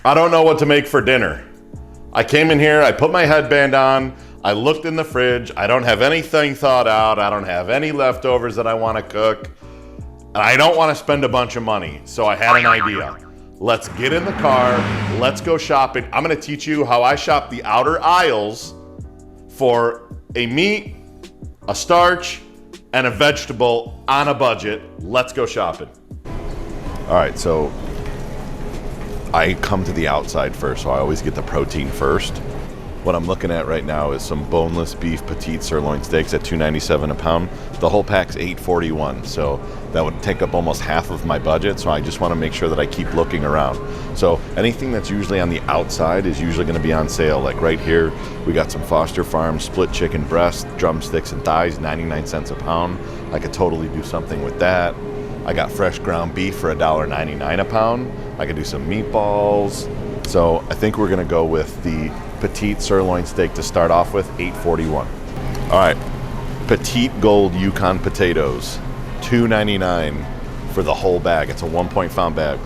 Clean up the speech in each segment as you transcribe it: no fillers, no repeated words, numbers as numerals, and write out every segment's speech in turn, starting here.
I don't know what to make for dinner. I came in here, I put my headband on, I looked in the fridge, I don't have anything thought out, I don't have any leftovers that I want to cook, and I don't want to spend a bunch of money, so I had an idea. Let's get in the car, let's go shopping. I'm gonna teach you how I shop the outer aisles for a meat, a starch, and a vegetable on a budget. Let's go shopping. All right, so I come to the outside first, so I always get the protein first. What I'm looking at right now is some boneless beef Petite sirloin steaks at $2.97 a pound. The whole pack's $8.41, so that would take up almost half of my budget, so I just want to make sure that I keep looking around. So anything that's usually on the outside is usually going to be on sale. Like right here, we got some Foster Farm split chicken breast, drumsticks, and thighs, 99 cents a pound. I could totally do something with that. I got fresh ground beef for $1.99 a pound. I could do some meatballs. So I think we're gonna go with the Petite sirloin steak to start off with, $8.41. All right, Petite Gold Yukon potatoes, $2.99 for the whole bag. It's a 1.5 bag.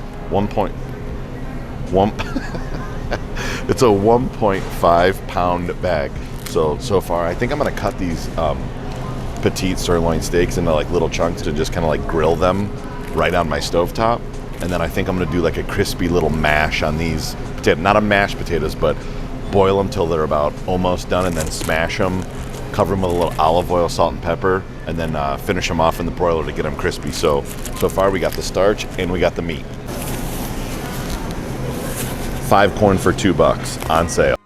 It's a 1.5 pound bag. So far, I think I'm gonna cut these Petite sirloin steaks into like little chunks to just kind of like grill them right on my stovetop. And then I think I'm gonna do like a crispy little mash on these potatoes, not a mashed potatoes, but boil them till they're about almost done and then smash them, cover them with a little olive oil, salt and pepper, and then finish them off in the broiler to get them crispy. So far we got the starch and we got the meat. 5 corn for $2 on sale.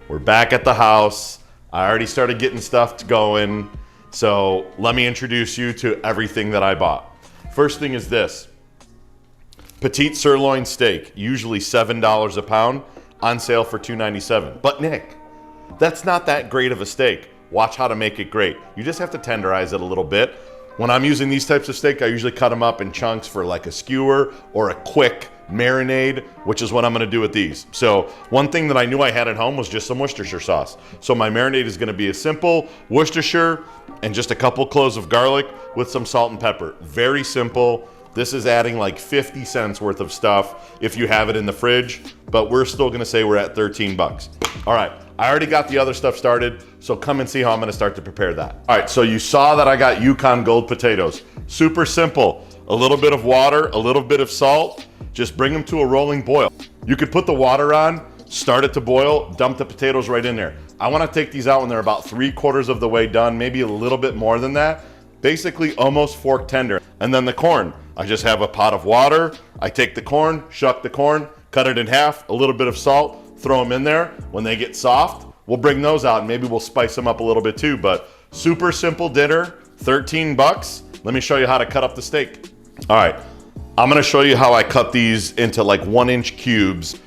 We're back at the house. I already started getting stuff going. So let me introduce you to everything that I bought. First thing is this. Petite sirloin steak, usually $7 a pound, on sale for $2.97. But Nick, that's not that great of a steak. Watch how to make it great. You just have to tenderize it a little bit. When I'm using these types of steak, I usually cut them up in chunks for like a skewer or a quick marinade, which is what I'm gonna do with these. So one thing that I knew I had at home was just some Worcestershire sauce. So my marinade is gonna be a simple Worcestershire and just a couple cloves of garlic with some salt and pepper. Very simple. This is adding like 50 cents worth of stuff if you have it in the fridge, but we're still gonna say we're at 13 bucks. All right, I already got the other stuff started, so come and see how I'm gonna start to prepare that. All right, so you saw that I got Yukon Gold potatoes. Super simple. A little bit of water, a little bit of salt, just bring them to a rolling boil. You could put the water on, start it to boil, dump the potatoes right in there. I wanna take these out when they're about 3/4 of the way done, maybe a little bit more than that. Basically almost fork tender. And then the corn, I just have a pot of water, I take the corn, shuck the corn, cut it in half, a little bit of salt, throw them in there. When they get soft, we'll bring those out and maybe we'll spice them up a little bit too, but super simple dinner, 13 bucks. Let me show you how to cut up the steak. All right, I'm gonna show you how I cut these into like 1-inch cubes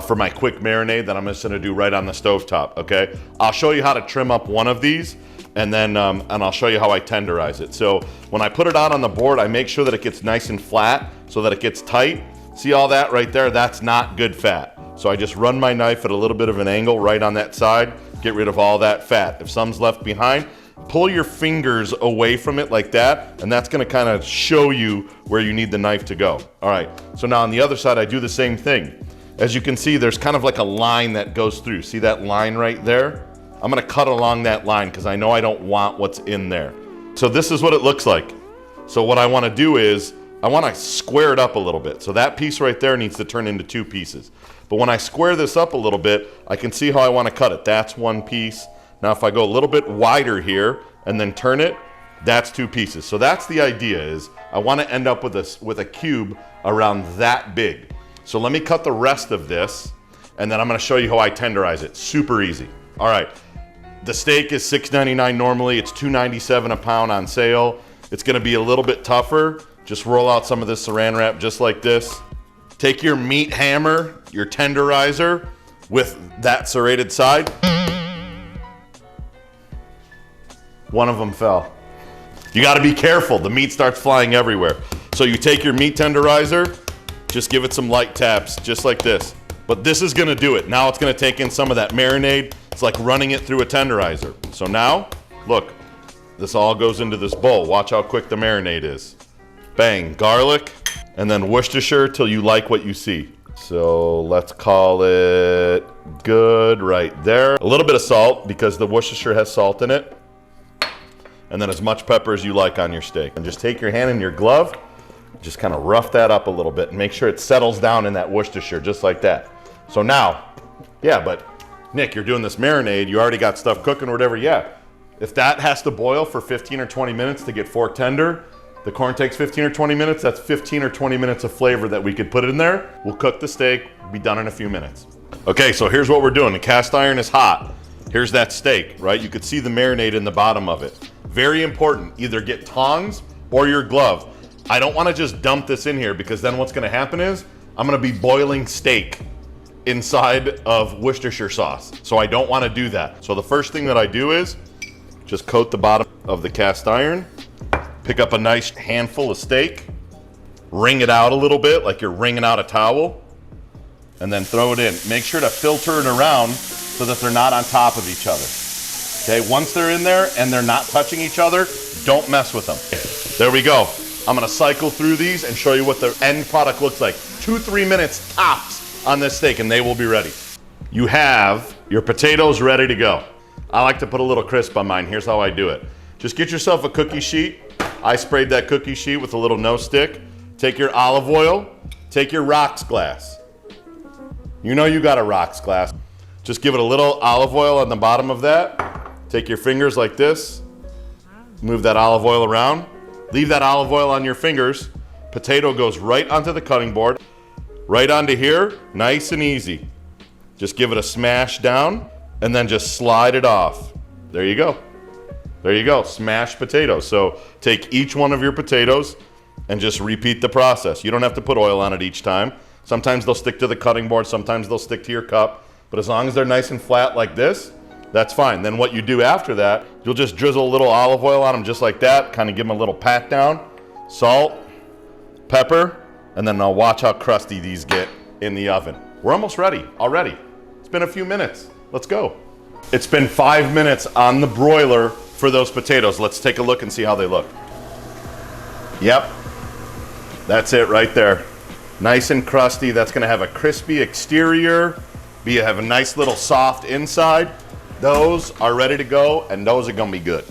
for my quick marinade that I'm just gonna do right on the stovetop, okay? I'll show you how to trim up one of these and then and I'll show you how I tenderize it. So when I put it out on the board, I make sure that it gets nice and flat so that it gets tight. See all that right there? That's not good fat. So I just run my knife at a little bit of an angle right on that side, get rid of all that fat. If some's left behind, pull your fingers away from it like that, and that's gonna kind of show you where you need the knife to go. All right, so now on the other side, I do the same thing. As you can see, there's kind of like a line that goes through. See that line right there? I'm gonna cut along that line because I know I don't want what's in there. So this is what it looks like. So what I wanna do is, I wanna square it up a little bit. So that piece right there needs to turn into 2 pieces. But when I square this up a little bit, I can see how I wanna cut it. That's 1 piece. Now if I go a little bit wider here and then turn it, that's 2 pieces. So that's the idea, is I wanna end up with a cube around that big. So let me cut the rest of this and then I'm gonna show you how I tenderize it. Super easy. All right, the steak is $6.99 normally. It's $2.97 a pound on sale. It's gonna be a little bit tougher. Just roll out some of this saran wrap just like this. Take your meat hammer, your tenderizer with that serrated side. One of them fell. You gotta be careful, the meat starts flying everywhere. So you take your meat tenderizer, just give it some light taps, just like this. But this is gonna do it. Now it's gonna take in some of that marinade. It's like running it through a tenderizer. So now, look, this all goes into this bowl. Watch how quick the marinade is. Bang, garlic, And then Worcestershire till you like what you see. So let's call it good right there. A little bit of salt because the Worcestershire has salt in it. And then as much pepper as you like on your steak. And just take your hand in your glove, just kind of rough that up a little bit and make sure it settles down in that Worcestershire, just like that. So now, yeah, but Nick, you're doing this marinade, you already got stuff cooking or whatever, yeah. If that has to boil for 15 or 20 minutes to get fork tender, the corn takes 15 or 20 minutes, that's 15 or 20 minutes of flavor that we could put in there. We'll cook the steak, be done in a few minutes. Okay, so here's what we're doing. The cast iron is hot. Here's that steak, right? You could see the marinade in the bottom of it. Very important, either get tongs or your glove. I don't wanna just dump this in here because then what's gonna happen is I'm gonna be boiling steak inside of Worcestershire sauce. So I don't wanna do that. So the first thing that I do is just coat the bottom of the cast iron. Pick up a nice handful of steak, wring it out a little bit like you're wringing out a towel, and then throw it in. Make sure to filter it around so that they're not on top of each other. Okay, once they're in there and they're not touching each other, don't mess with them. There we go. I'm gonna cycle through these and show you what the end product looks like. 2-3 minutes tops on this steak and they will be ready. You have your potatoes ready to go. I like to put a little crisp on mine. Here's how I do it. Just get yourself a cookie sheet. I sprayed that cookie sheet with a little nose stick. Take your olive oil, take your rocks glass. You know you got a rocks glass. Just give it a little olive oil on the bottom of that. Take your fingers like this. Move that olive oil around. Leave that olive oil on your fingers. Potato goes right onto the cutting board. Right onto here, nice and easy. Just give it a smash down and then just slide it off. There you go. There you go, smashed potatoes. So take each one of your potatoes and just repeat the process. You don't have to put oil on it each time. Sometimes they'll stick to the cutting board, sometimes they'll stick to your cup. But as long as they're nice and flat like this, that's fine. Then what you do after that, you'll just drizzle a little olive oil on them just like that, kind of give them a little pat down, salt, pepper, and then now watch how crusty these get in the oven. We're almost ready already. It's been a few minutes. Let's go. It's been 5 minutes on the broiler for those potatoes. Let's take a look and see how they look. Yep, that's it right there. Nice and crusty. That's gonna have a crispy exterior, you have a nice little soft inside. Those are ready to go and those are gonna be good.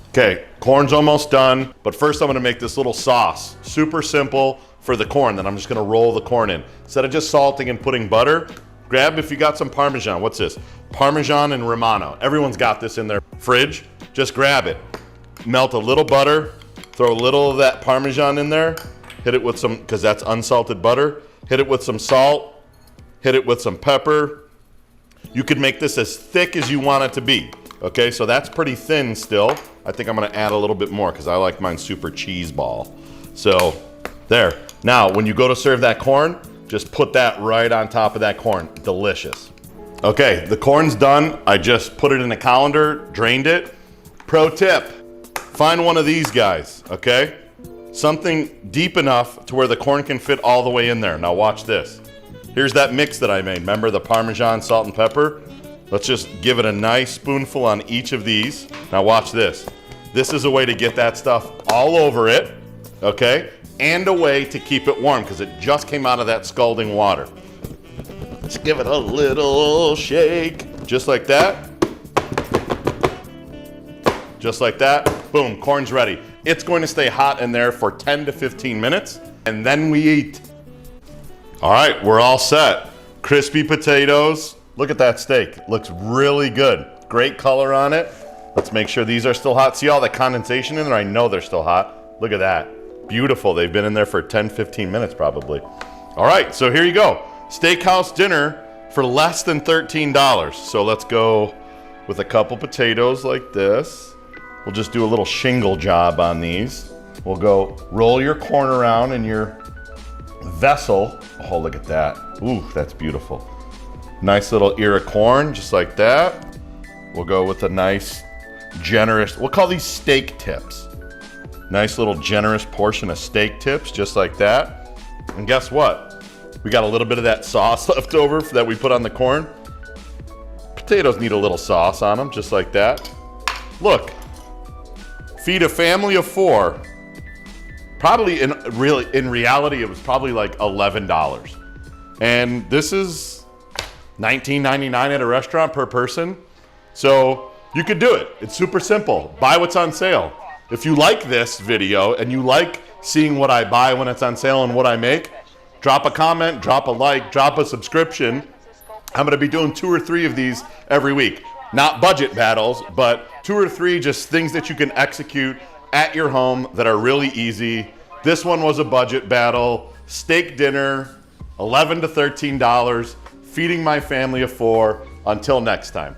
Okay, corn's almost done, but first I'm gonna make this little sauce. Super simple for the corn, then I'm just gonna roll the corn in. Instead of just salting and putting butter, grab if you got some Parmesan. What's this? Parmesan and Romano. Everyone's got this in their fridge. Just grab it. Melt a little butter, throw a little of that Parmesan in there, hit it with some, because that's unsalted butter, hit it with some salt, hit it with some pepper. You could make this as thick as you want it to be. Okay, so that's pretty thin still. I think I'm gonna add a little bit more because I like mine super cheese ball. So, there. Now, when you go to serve that corn, just put that right on top of that corn. Delicious. Okay, the corn's done. I just put it in a colander, drained it. Pro tip, find one of these guys, okay? Something deep enough to where the corn can fit all the way in there. Now watch this. Here's that mix that I made. Remember the Parmesan, salt, and pepper? Let's just give it a nice spoonful on each of these. Now watch this. This is a way to get that stuff all over it, okay? And a way to keep it warm because it just came out of that scalding water. Let's give it a little shake, just like that. Just like that, boom, corn's ready. It's going to stay hot in there for 10 to 15 minutes, and then we eat. All right, we're all set. Crispy potatoes. Look at that steak, looks really good. Great color on it. Let's make sure these are still hot. See all the condensation in there? I know they're still hot. Look at that, beautiful. They've been in there for 10, 15 minutes probably. All right, so here you go. Steakhouse dinner for less than $13. So let's go with a couple potatoes like this. We'll just do a little shingle job on these. We'll go roll your corn around in your vessel. Oh, look at that. Ooh, that's beautiful. Nice little ear of corn, just like that. We'll go with a nice, generous, we'll call these steak tips. Nice little generous portion of steak tips, just like that. And guess what? We got a little bit of that sauce left over that we put on the corn. Potatoes need a little sauce on them, just like that. Look. Feed a family of 4 Probably in reality, it was probably like $11. And this is $19.99 at a restaurant per person. So you could do it. It's super simple. Buy what's on sale. If you like this video and you like seeing what I buy when it's on sale and what I make, drop a comment, drop a like, drop a subscription. I'm gonna be doing 2 or 3 of these every week. Not budget battles, but 2 or 3 just things that you can execute at your home that are really easy. This one was a budget battle. Steak dinner, $11 to $13, feeding my family of 4. Until next time.